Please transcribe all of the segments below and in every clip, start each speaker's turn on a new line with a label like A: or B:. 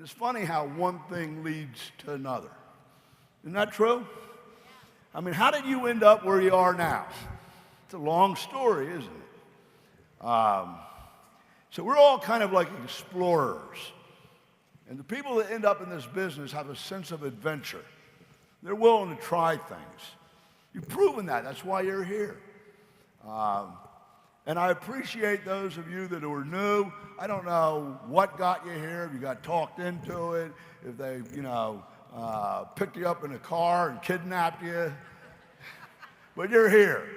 A: And it's funny how one thing leads to another. Isn't that true? I mean, how did you end up where you are now? It's a long story, isn't it? So we're all kind of like explorers. And the people that end up in this business have a sense of adventure. They're willing to try things. You've proven that. That's why you're here. And I appreciate those of you that are new. I don't know what got you here, if you got talked into it, if they, picked you up in a car and kidnapped you. But you're here,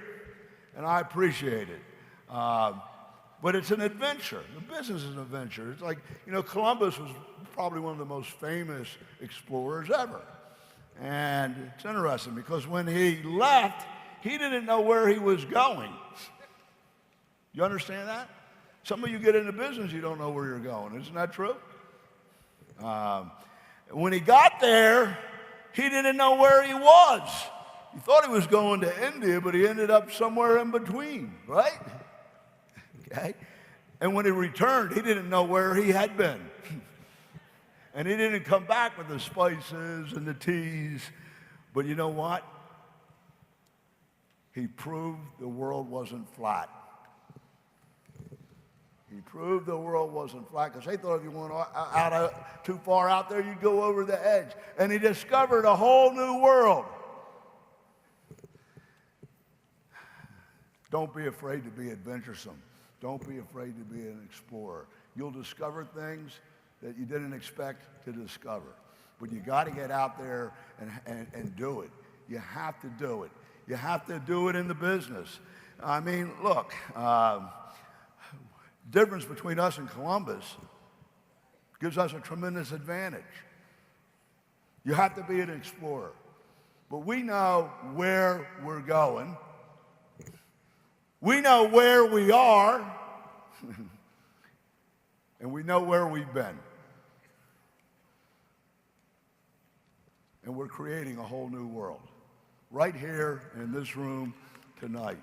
A: and I appreciate it. But it's an adventure. The business is an adventure. It's like, Columbus was probably one of the most famous explorers ever. And it's interesting because when he left, he didn't know where he was going. You understand that? Some of you get into business, you don't know where you're going. Isn't that true? When he got there, he didn't know where he was. He thought he was going to India, but he ended up somewhere in between, right? Okay? And when he returned, he didn't know where he had been. And he didn't come back with the spices and the teas. But you know what? He proved the world wasn't flat. He proved the world wasn't flat because they thought if you went too far out there, you'd go over the edge. And he discovered a whole new world. Don't be afraid to be adventuresome. Don't be afraid to be an explorer. You'll discover things that you didn't expect to discover. But you got to get out there and do it. You have to do it. You have to do it in the business. I mean, look, difference between us and Columbus gives us a tremendous advantage. You have to be an explorer. But we know where we're going. We know where we are. And we know where we've been. And we're creating a whole new world right here in this room tonight.